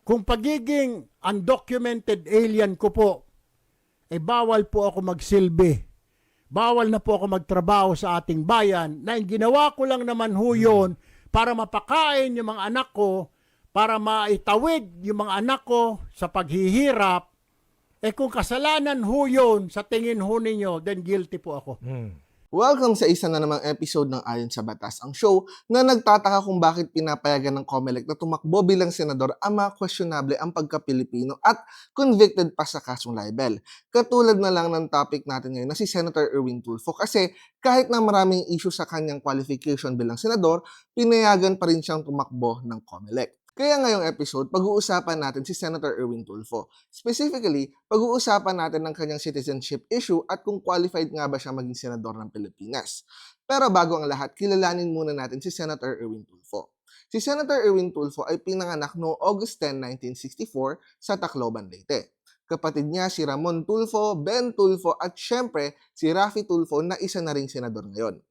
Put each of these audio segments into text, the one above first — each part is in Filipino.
Kung pagiging undocumented alien ko po, bawal po ako magsilbi. Bawal na po ako magtrabaho sa ating bayan na ginawa ko lang naman ho yun para mapakain yung mga anak ko, para maitawid yung mga anak ko sa paghihirap. Kung kasalanan ho yun sa tingin ho ninyo, then guilty po ako. Welcome sa isa na namang episode ng Ayon sa Batas, ang show na nagtataka kung bakit pinapayagan ng COMELEC na tumakbo bilang senador ang mga questionable ang pagka-Pilipino at convicted pa sa kasong libel. Katulad na lang ng topic natin ngayon na si Senator Erwin Tulfo, kasi kahit na maraming issue sa kanyang qualification bilang senador, pinayagan pa rin siyang tumakbo ng COMELEC. Kaya ngayong episode, pag-uusapan natin si Senator Erwin Tulfo. Specifically, pag-uusapan natin ng kanyang citizenship issue at kung qualified nga ba siya maging senador ng Pilipinas. Pero bago ang lahat, kilalanin muna natin si Senator Erwin Tulfo. Si Senator Erwin Tulfo ay pinanganak noong August 10, 1964 sa Tacloban, Leyte. Kapatid niya si Ramon Tulfo, Ben Tulfo at syempre si Raffy Tulfo na isa na ring senador ngayon.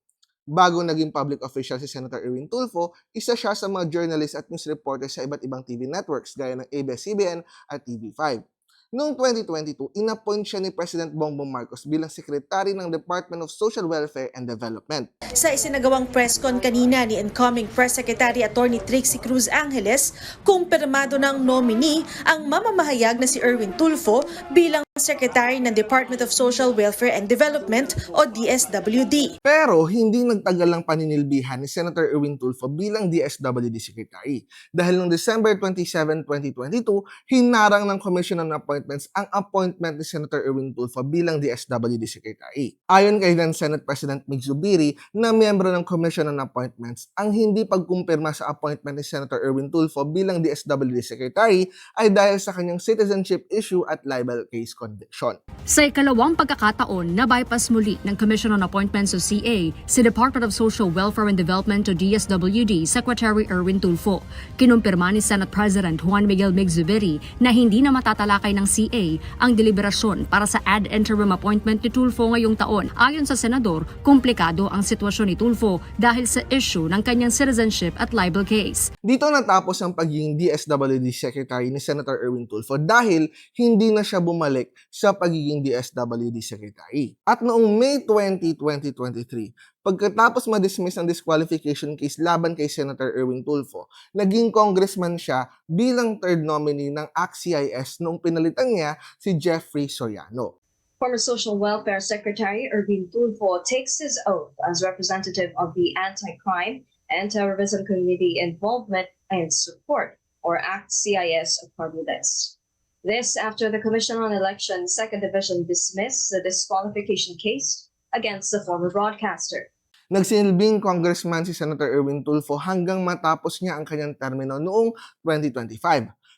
Bago naging public official si Senator Erwin Tulfo, isa siya sa mga journalist at news reporters sa iba't ibang TV networks gaya ng ABS-CBN at TV5. Noong 2022, inappoint siya ni President Bongbong Marcos bilang Secretary ng Department of Social Welfare and Development. Sa isinagawang press con kanina ni incoming Press Secretary Attorney Trixie Cruz Angeles, kumpirmado ng nominee ang mamamahayag na si Erwin Tulfo bilang Secretary ng Department of Social Welfare and Development o DSWD. Pero hindi nagtagal ang paninilbihan ni Senator Erwin Tulfo bilang DSWD Secretary dahil noong December 27, 2022, hinarang ng Commission on Appointments ang appointment ni Senator Erwin Tulfo bilang DSWD Secretary. Ayon kay then Senate President Mig Zubiri na miyembro ng Commission on Appointments, ang hindi pagkumpirma sa appointment ni Senator Erwin Tulfo bilang DSWD Secretary ay dahil sa kanyang citizenship issue at libel case conviction. Sa ikalawang pagkakataon, na-bypass muli ng Commission on Appointments o CA si Department of Social Welfare and Development o DSWD Secretary Erwin Tulfo. Kinumpirma ni Senate President Juan Miguel Mig Zubiri na hindi na matatalakay ng CA ang deliberasyon para sa ad interim appointment ni Tulfo ngayong taon. Ayon sa senador, komplikado ang sitwasyon ni Tulfo dahil sa issue ng kanyang citizenship at libel case. Dito natapos ang pagiging DSWD Secretary ni Senator Erwin Tulfo dahil hindi na siya bumalik sa pagiging DSWD Secretary. At noong May 20, 2023, pagkatapos ma-dismiss ang disqualification case laban kay Senator Erwin Tulfo, naging congressman siya bilang third nominee ng ACT-CIS noong pinalitan niya si Jeffrey Soriano. Former Social Welfare Secretary Erwin Tulfo takes his oath as representative of the Anti-Crime and Terrorism Committee Involvement and Support, or ACT-CIS of party list. This after the Commission on Elections Second Division dismissed the disqualification case against the former broadcaster. Nagsilbing congressman si Senator Erwin Tulfo hanggang matapos niya ang kanyang termino noong 2025.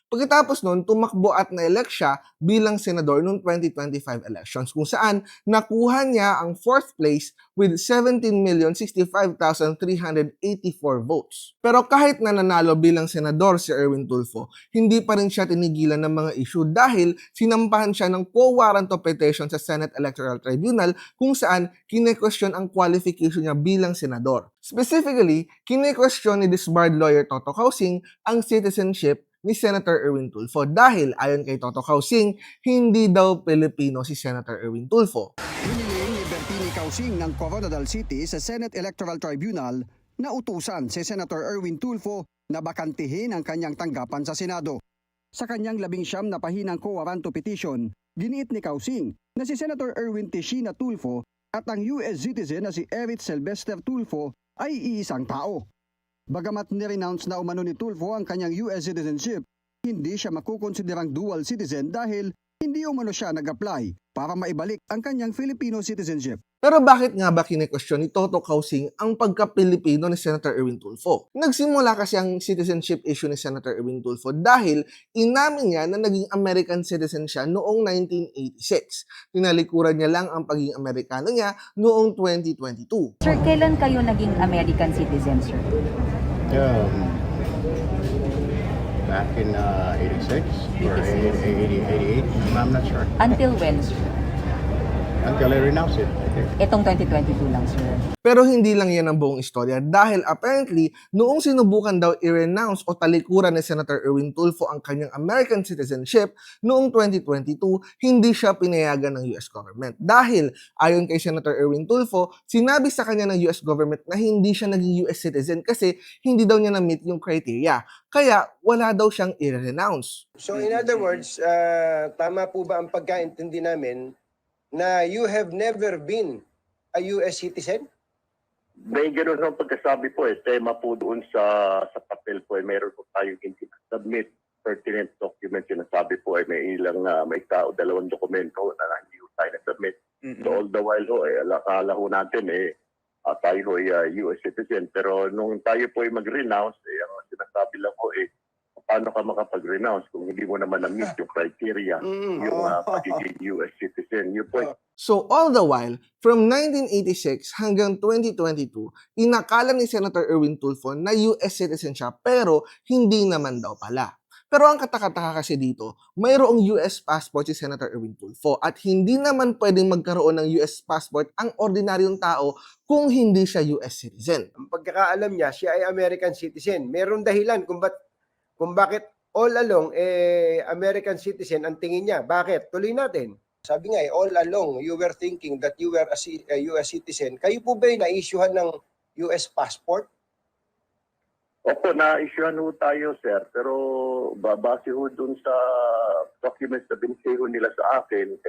Pagkatapos noon, tumakbo at na-elect siya bilang senador noong 2025 elections kung saan nakuha niya ang 4th place with 17,065,384 votes. Pero kahit na nanalo bilang senador si Erwin Tulfo, hindi pa rin siya tinigilan ng mga issue dahil sinampahan siya ng quo warranto petition sa Senate Electoral Tribunal kung saan kine-question ang qualification niya bilang senador. Specifically, kine-question ni disbarred lawyer Toto Causing ang citizenship ni Senator Erwin Tulfo dahil ayon kay Toto Causing, hindi daw Pilipino si Senator Erwin Tulfo. Hiniling ni Bertini Causing ng Coronadal City sa Senate Electoral Tribunal na utusan si Senator Erwin Tulfo na bakantihin ang kanyang tanggapan sa Senado. Sa kanyang 19 na pahinang quo warranto petition, giniit ni Causing na si Senator Erwin Tishina Tulfo at ang US citizen na si Eric Sylvester Tulfo ay iisang tao. Bagamat ni-renounce na umano ni Tulfo ang kanyang US citizenship, hindi siya makukonsiderang dual citizen dahil hindi umano siya nag-apply para maibalik ang kanyang Filipino citizenship. Pero bakit nga ba kine-question ni Toto Causing ang pagka-Pilipino ni Senator Erwin Tulfo? Nagsimula kasi ang citizenship issue ni Senator Erwin Tulfo dahil inamin niya na naging American citizen siya noong 1986. Tinalikuran niya lang ang pagiging Amerikano niya noong 2022. Sir, kailan kayo naging American citizen, sir? Back in 86 or 88, I'm not sure. Until when, sir? until I renounce it, I think. Itong 2022 lang, sir. Pero hindi lang yan ang buong istorya dahil apparently noong sinubukan daw i-renounce o talikuran ni Senator Erwin Tulfo ang kanyang American citizenship noong 2022, hindi siya pinayagan ng US government. Dahil ayon kay Senator Erwin Tulfo, sinabi sa kanya ng US government na hindi siya naging US citizen kasi hindi daw niya na-meet yung criteria. Kaya wala daw siyang i-renounce. So in other words, tama po ba ang pagkaintindi namin na you have never been a US citizen? May gano'n ang pagkasabi po tema po doon sa papel po meron po tayong hindi submit pertinent documents. Sinasabi po may ilang may dalawang dokumento na hindi tayo na-submit. So all the while akala ho natin tayo ho US citizen. Pero nung tayo po mag-renounce, ang sinasabi lang po paano ka makapag-renounce kung hindi mo naman na-meet yung criteria yung pagiging US citizen. Yun po. So all the while, from 1986 hanggang 2022, inakala ni Senator Erwin Tulfo na US citizen siya pero hindi naman daw pala. Pero ang katakataka kasi dito, mayroong US passport si Senator Erwin Tulfo at hindi naman pwedeng magkaroon ng US passport ang ordinaryong tao kung hindi siya US citizen. Ang pagkakaalam niya, siya ay American citizen. Meron dahilan kung bakit all along American citizen ang tingin niya. Bakit? Tuloy natin. Sabi nga all along you were thinking that you were a US citizen. Kayo po ba na-issuehan ng US passport? Opo, na-issuehan ho tayo, sir. Pero babase ho dun sa documents na binigay ho nila sa akin,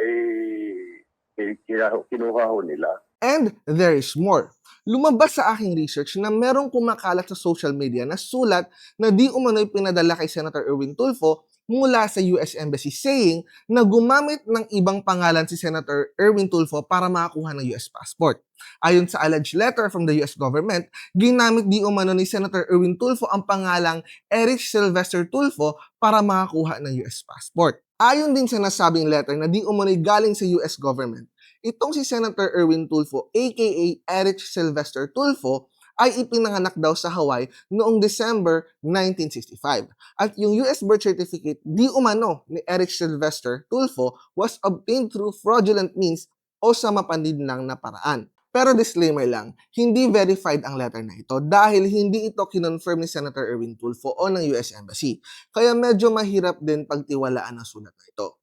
kinuha ho nila. And there is more. Lumabas sa aking research na merong kumakalat sa social media na sulat na di umano'y pinadala kay Senator Erwin Tulfo mula sa US Embassy saying na gumamit ng ibang pangalan si Senator Erwin Tulfo para makakuha ng US passport. Ayon sa alleged letter from the US government, ginamit di umano ni Senator Erwin Tulfo ang pangalang Eric Sylvester Tulfo para makakuha ng US passport. Ayon din sa nasabing letter na di umano'y galing sa US government, itong si Senator Erwin Tulfo aka Eric Sylvester Tulfo ay ipinanganak daw sa Hawaii noong December 1965. At yung US birth certificate di umano ni Eric Sylvester Tulfo was obtained through fraudulent means o sa mapandinlang na paraan. Pero disclaimer lang, hindi verified ang letter na ito dahil hindi ito kinonfirm ni Senator Erwin Tulfo o ng US Embassy. Kaya medyo mahirap din pagtiwalaan ang sulat na ito.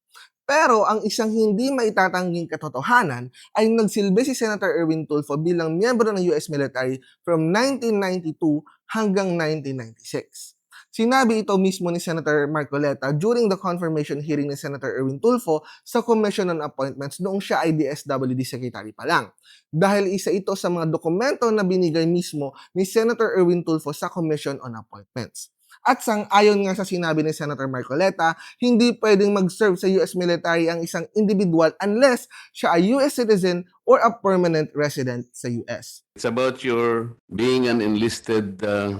Pero ang isang hindi maitatangging katotohanan ay nagsilbi si Senator Erwin Tulfo bilang miyembro ng US military from 1992 hanggang 1996. Sinabi ito mismo ni Senator Marcoleta during the confirmation hearing ni Senator Erwin Tulfo sa Commission on Appointments noong siya ay DSWD Secretary pa lang. Dahil isa ito sa mga dokumento na binigay mismo ni Senator Erwin Tulfo sa Commission on Appointments. At sang-ayon nga sa sinabi ni Senator Marcoleta, hindi pwedeng mag-serve sa US military ang isang individual unless siya ay US citizen or a permanent resident sa US. It's about your being an enlisted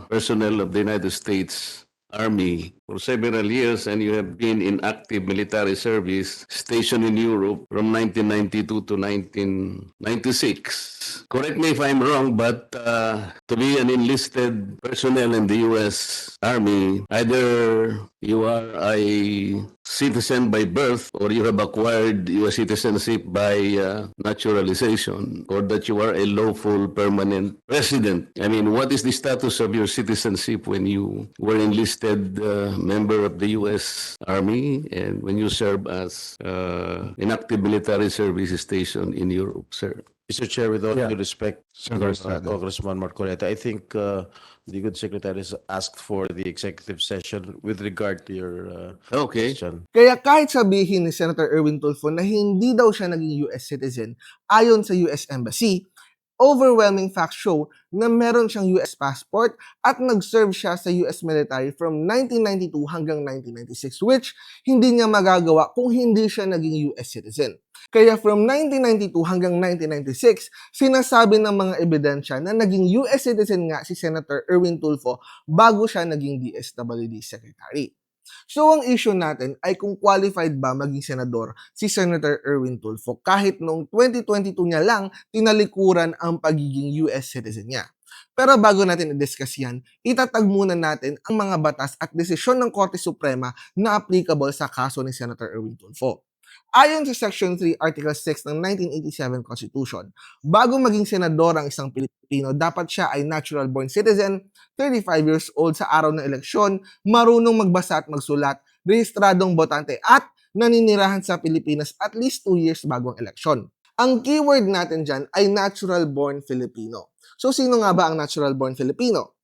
personnel of the United States Army for several years, and you have been in active military service stationed in Europe from 1992 to 1996. Correct me if I'm wrong, but to be an enlisted personnel in the U.S. Army, either you are a citizen by birth or you have acquired U.S. citizenship by naturalization, or that you are a lawful permanent resident. I mean, what is the status of your citizenship when you were enlisted member of the U.S. Army and when you serve as an active military service station in Europe, sir? Mr. Chair, with all Yeah. due respect, Senator Estrada. Congressman Marcoleta, I think the good secretary has asked for the executive session with regard to your Okay. question. Kaya kahit sabihin ni Senator Erwin Tulfo na hindi daw siya naging US citizen ayon sa US Embassy, overwhelming facts show na meron siyang US passport at nag-serve siya sa US military from 1992 hanggang 1996, which hindi niya magagawa kung hindi siya naging US citizen. Kaya from 1992 hanggang 1996, sinasabi ng mga ebidensya na naging US citizen nga si Senator Erwin Tulfo bago siya naging DSWD Secretary. So ang issue natin ay kung qualified ba maging senador si Senator Erwin Tulfo kahit noong 2022 niya lang tinalikuran ang pagiging US citizen niya. Pero bago natin i-discuss yan, itatag muna natin ang mga batas at desisyon ng Korte Suprema na applicable sa kaso ni Senator Erwin Tulfo. Ayon sa Section 3, Article 6 ng 1987 Constitution, bago maging senador ang isang Pilipino, dapat siya ay natural-born citizen, 35 years old sa araw ng eleksyon, marunong magbasa at magsulat, rehistradong botante at naninirahan sa Pilipinas at least 2 years bago ang eleksyon. Ang keyword natin dyan ay natural-born Filipino. So, sino nga ba ang natural-born Filipino?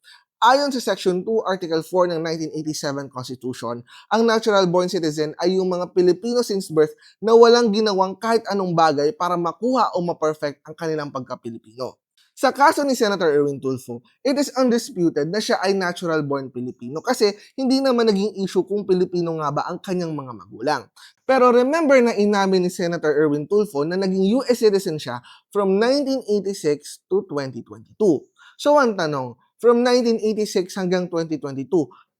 Ayon sa Section 2, Article 4 ng 1987 Constitution, ang natural-born citizen ay yung mga Pilipino since birth na walang ginawang kahit anong bagay para makuha o ma-perfect ang kanilang pagka-Pilipino. Sa kaso ni Senator Erwin Tulfo, it is undisputed na siya ay natural-born Pilipino kasi hindi naman naging issue kung Pilipino nga ba ang kanyang mga magulang. Pero remember na inamin ni Senator Erwin Tulfo na naging US citizen siya from 1986 to 2022. So ang tanong, from 1986 hanggang 2022,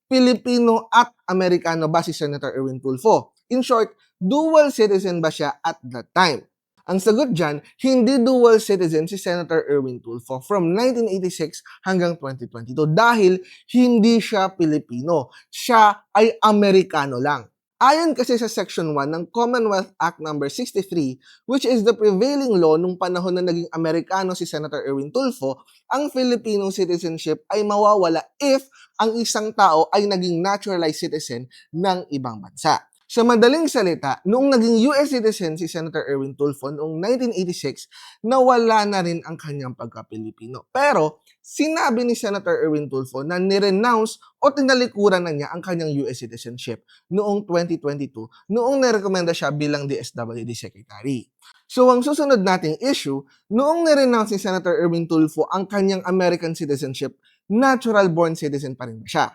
Pilipino at Amerikano ba si Senator Erwin Tulfo? In short, dual citizen ba siya at that time? Ang sagot dyan, hindi dual citizen si Senator Erwin Tulfo from 1986 hanggang 2022 dahil hindi siya Pilipino. Siya ay Amerikano lang. Ayon kasi sa Section 1 ng Commonwealth Act No. 63, which is the prevailing law nung panahon na naging Amerikano si Senator Erwin Tulfo, ang Filipino citizenship ay mawawala if ang isang tao ay naging naturalized citizen ng ibang bansa. Sa madaling salita, noong naging US citizen si Senator Erwin Tulfo noong 1986, nawala na rin ang kanyang pagka-Pilipino. Pero, sinabi ni Senator Erwin Tulfo na nirenounce o tinalikuran na niya ang kanyang US citizenship noong 2022, noong narekomenda siya bilang DSWD Secretary. So, ang susunod nating issue, noong nirenounce ni Senator Erwin Tulfo ang kanyang American citizenship, natural-born citizen pa rin ba siya?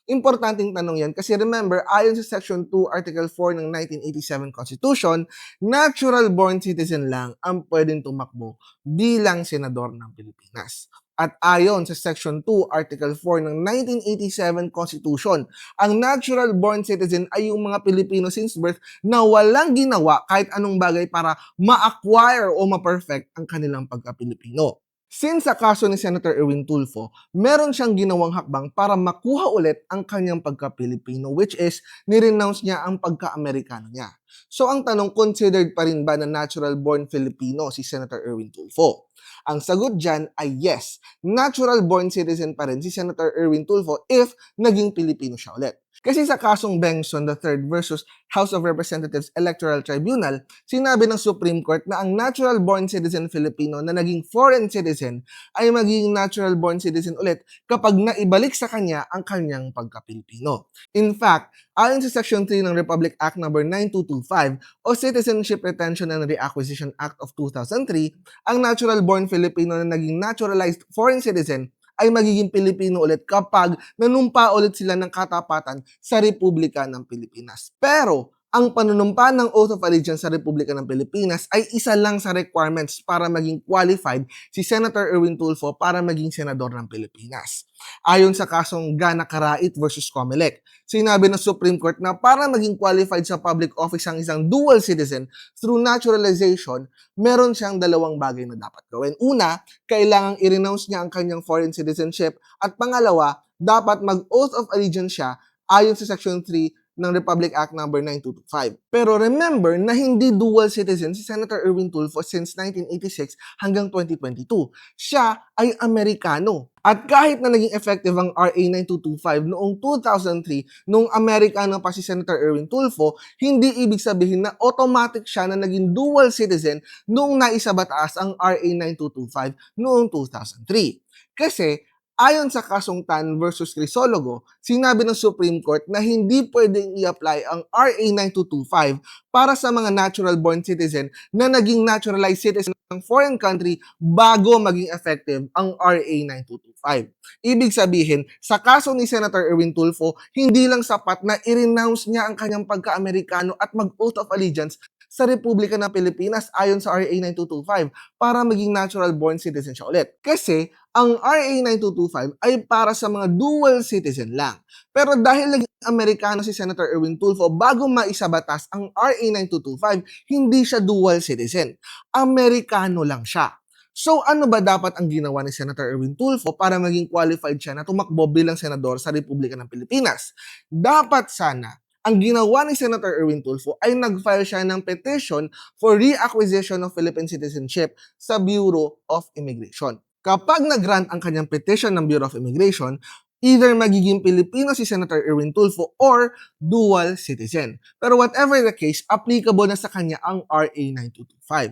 Importanteng tanong yan kasi remember, ayon sa Section 2, Article 4 ng 1987 Constitution, natural-born citizen lang ang pwedeng tumakbo bilang senador ng Pilipinas. At ayon sa Section 2, Article 4 ng 1987 Constitution, ang natural-born citizen ay yung mga Pilipino since birth na walang ginawa kahit anong bagay para ma-acquire o ma-perfect ang kanilang pagka-Pilipino. Since sa kaso ni Senator Erwin Tulfo, meron siyang ginawang hakbang para makuha ulit ang kanyang pagka-Pilipino, which is nirenounce niya ang pagka-Amerikano niya. So ang tanong, considered pa rin ba na natural-born Filipino si Senator Erwin Tulfo? Ang sagot dyan ay yes, natural-born citizen pa rin si Senator Erwin Tulfo if naging Pilipino siya ulit. Kasi sa kasong Bengson III versus House of Representatives Electoral Tribunal, sinabi ng Supreme Court na ang natural-born citizen Filipino na naging foreign citizen ay magiging natural-born citizen ulit kapag naibalik sa kanya ang kanyang pagka-Pilipino. In fact, ayon sa Section 3 ng Republic Act No. 9225 o Citizenship Retention and Reacquisition Act of 2003, ang natural-born Filipino na naging naturalized foreign citizen ay magiging Pilipino ulit kapag nanumpa ulit sila ng katapatan sa Republika ng Pilipinas. Pero, ang panunumpa ng Oath of Allegiance sa Republika ng Pilipinas ay isa lang sa requirements para maging qualified si Senator Erwin Tulfo para maging senador ng Pilipinas. Ayon sa kasong Gana Karait versus Comelec, sinabi ng Supreme Court na para maging qualified sa public office ang isang dual citizen through naturalization, meron siyang dalawang bagay na dapat gawin. Una, kailangang i-renounce niya ang kanyang foreign citizenship at pangalawa, dapat mag-Oath of Allegiance siya ayon sa Section 3 ng Republic Act No. 9225. Pero remember na hindi dual citizen si Senator Erwin Tulfo since 1986 hanggang 2022. Siya ay Amerikano. At kahit na naging effective ang RA 9225 noong 2003, noong Amerikano pa si Senator Erwin Tulfo, hindi ibig sabihin na automatic siya na naging dual citizen noong naisabataas ang RA 9225 noong 2003. Kasi ayon sa kasong Tan versus Crisologo, sinabi ng Supreme Court na hindi pwedeng i-apply ang RA 9225 para sa mga natural-born citizen na naging naturalized citizen ng foreign country bago maging effective ang RA 9225. Ibig sabihin, sa kaso ni Senator Erwin Tulfo, hindi lang sapat na i-renounce niya ang kanyang pagka-Amerikano at mag-oath of allegiance sa Republika ng Pilipinas ayon sa RA 9225 para maging natural-born citizen siya ulit. Kasi ang RA 9225 ay para sa mga dual citizen lang. Pero dahil naging Amerikano si Senator Erwin Tulfo bago maisabatas ang RA 9225, hindi siya dual citizen. Amerikano lang siya. So ano ba dapat ang ginawa ni Senator Erwin Tulfo para maging qualified siya na tumakbo bilang senador sa Republika ng Pilipinas? Dapat sana Ang ginawa ni Senator Erwin Tulfo ay nag-file siya ng petition for reacquisition of Philippine citizenship sa Bureau of Immigration. Kapag nag-grant ang kanyang petition ng Bureau of Immigration, either magiging Pilipino si Senator Erwin Tulfo or dual citizen. Pero whatever the case, applicable na sa kanya ang RA 9225.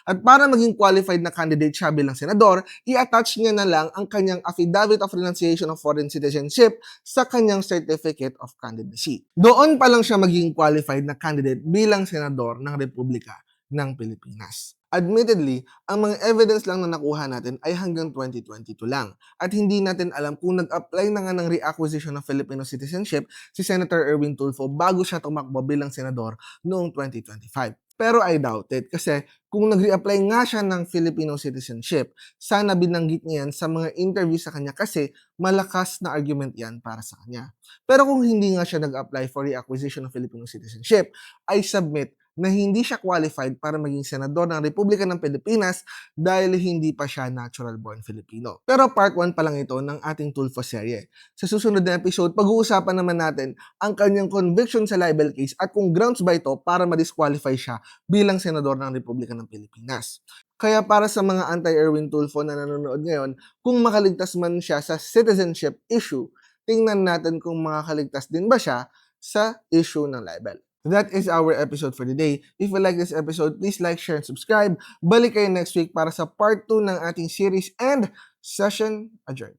At para maging qualified na candidate siya bilang senador, i-attach niya na lang ang kanyang Affidavit of Renunciation of Foreign Citizenship sa kanyang Certificate of Candidacy. Doon pa lang siya maging qualified na candidate bilang senador ng Republika ng Pilipinas. Admittedly, ang mga evidence lang na nakuha natin ay hanggang 2022 lang at hindi natin alam kung nag-apply na nga ng reacquisition of Filipino citizenship si Senator Erwin Tulfo bago siya tumakbo bilang senador noong 2025. Pero I doubt it kasi kung nag-reapply nga siya ng Filipino citizenship, sana binanggit niya yan sa mga interview sa kanya kasi malakas na argument yan para sa kanya. Pero kung hindi nga siya nag-apply for reacquisition of Filipino citizenship, I submit na hindi siya qualified para maging senador ng Republika ng Pilipinas dahil hindi pa siya natural-born Filipino. Pero part 1 pa lang ito ng ating Tulfo serye. Sa susunod na episode, pag-uusapan naman natin ang kanyang conviction sa libel case at kung grounds ba ito para ma-disqualify siya bilang senador ng Republika ng Pilipinas. Kaya para sa mga anti-Erwin Tulfo na nanonood ngayon, kung makaligtas man siya sa citizenship issue, tingnan natin kung makakaligtas din ba siya sa issue ng libel. That is our episode for today. If you like this episode, please like, share, and subscribe. Balik kayo next week para sa part 2 ng ating series and session adjourned.